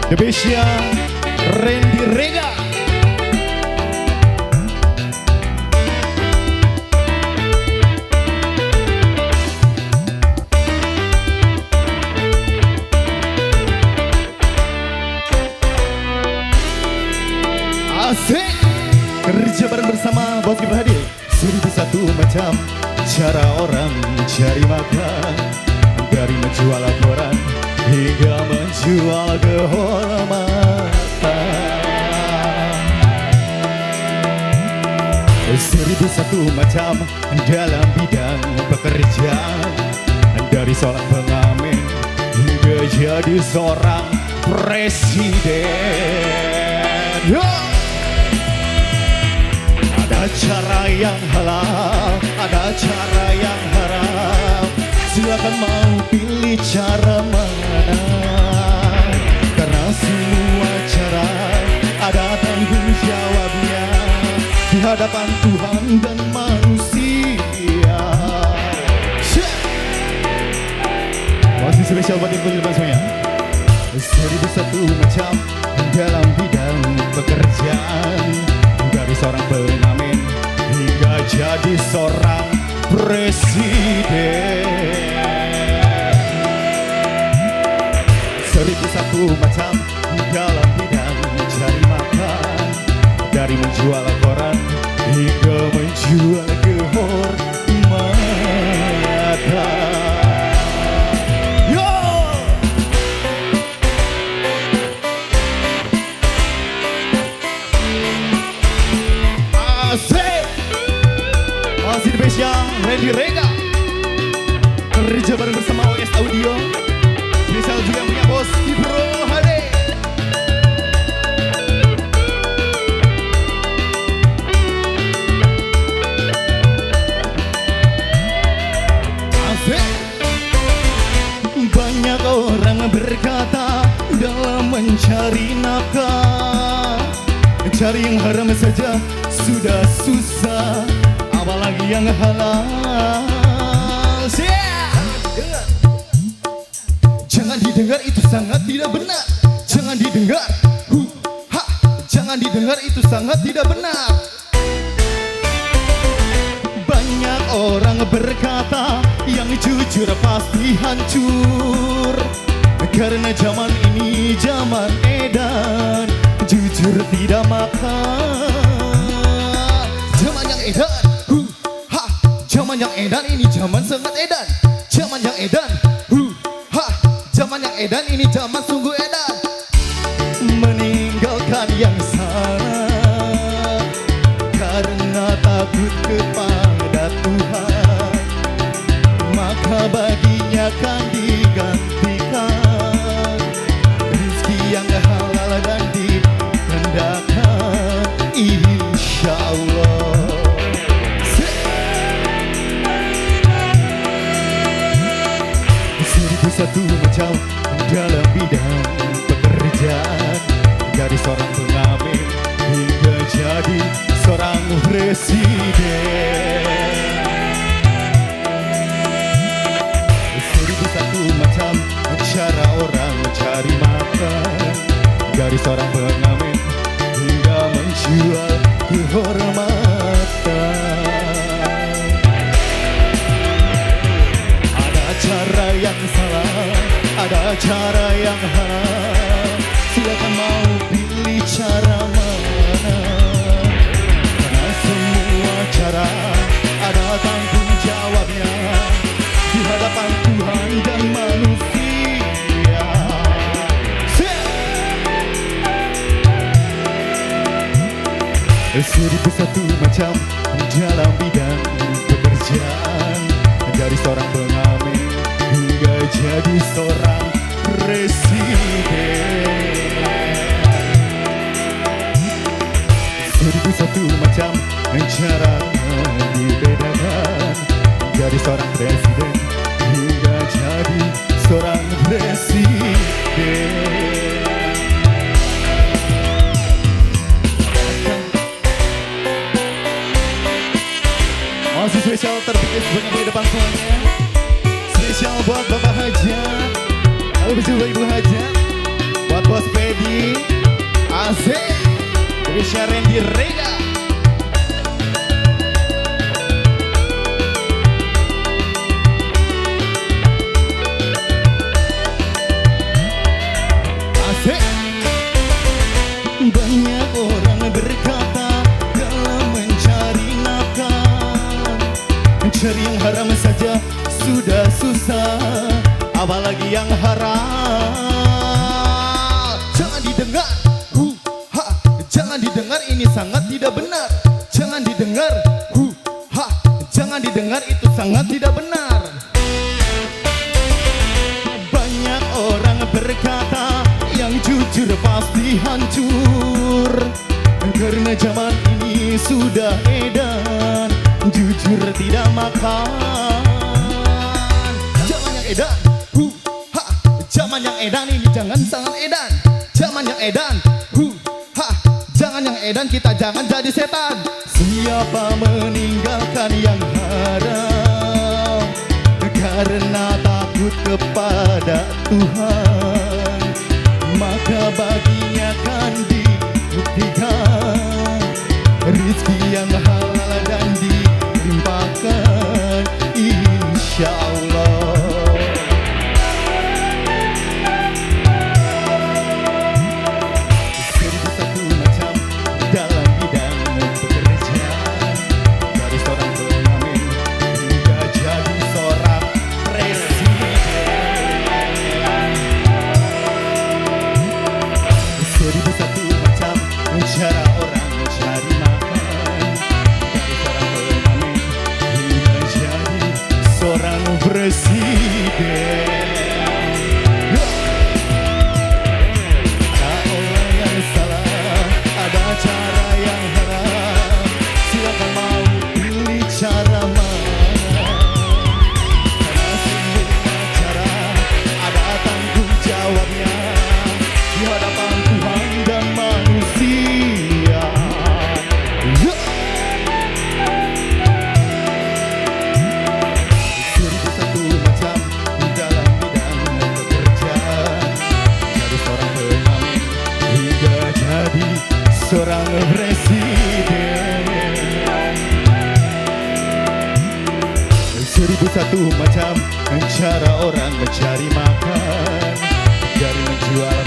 The Bestia Randy Rega. Asik, kerja bareng bersama Bos Gibran hadir. 1001 macam cara orang cari makan, dari menjual koran hingga menjual kehormatan. 1001 macam dalam bidang pekerjaan, dari seorang pengamen hingga jadi seorang presiden. Yo! Ada cara yang halal, ada cara yang haram. Silakan mau pilih cara mana, karena semua cara ada tanggung jawabnya di hadapan Tuhan dan manusia. Masih spesial buat ibu ibu semuanya. 1001 macam dalam bidang pekerjaan, dari seorang pengamen hingga jadi seorang presiden. 1001 macam dalam bidang cari makan, dari menjual koran hingga menjual kehormatan. Masih di Bestia Randy Rega, kerja bareng bersama OS Audio. Spesial juga punya Bos Ibro Hade. Asik. Banyak orang berkata dalam mencari nafkah, cari yang haram saja sudah susah, apalagi yang halal. Jangan didengar, itu sangat tidak benar. Jangan didengar, jangan didengar, itu sangat tidak benar. Banyak orang berkata yang jujur pasti hancur, karena zaman ini zaman edan, jujur tidak makan. Zaman yang edan, zaman yang edan ini zaman sangat edan. Zaman yang edan, zaman yang edan ini zaman sungguh edan. Meninggalkan yang salah karena takut kepada Tuhan, maka baginya akan digantikan rezeki yang halal dan direndahkan, insya Allah. 1001 macam dalam bidang pekerjaan, dari seorang pengamen hingga jadi seorang presiden. 1001 macam cara orang cari makan, dari seorang pengamen hingga menjual kehormatan. Cara yang salah, ada cara yang haram. Silakan mau pilih cara mana, karena semua cara ada tanggung jawabnya di hadapan Tuhan dan manusia. 1001 macam dalam bidang pekerjaan, dari seorang pengamen hingga jadi seorang presiden. 1001 macam cara dibedakan, dari seorang presiden hingga jadi seorang presiden. Masih spesial terpikir sebanyak di depan semuanya. Spesial buat Bapak Hajat, halo Ibu Hajat, buat Bos Pedi, Indonesia Randy Rega. Asik. Banyak orang berkata dalam mencari nafkah, mencari yang haram saja sudah susah, apalagi yang haram. Jangan didengar, jangan didengar, ini sangat tidak benar. Jangan didengar, jangan didengar, itu sangat tidak benar. Banyak orang berkata yang jujur pasti hancur, karena zaman ini sudah edan, jujur tidak makan. Zaman yang edan, zaman yang edan ini jangan sangat edan. Zaman yang edan, jangan yang edan, kita jangan jadi setan. Siapa meninggalkan yang haram karena takut kepada Tuhan, maka baginya akan dibuktikan rizki yang halal dan dilimpahkan, insya Allah. Seribu satu macam dalam bidang pekerjaan, dari seorang pengamen hingga jadi seorang presiden. Seribu satu macam cara orang mencari makan, dari seorang pengamen hingga jadi seorang presiden. Tak orang yang salah, ada cara yang haram, silakan mau pilih cara mana, karena semua cara ada tanggung jawabnya di hadapan Tuhan dan manusia. Seribu satu macam dalam bidang pekerjaan, dari seorang pengamen hingga jadi seorang presiden. Seribu satu macam cara orang mencari makan, dari menjual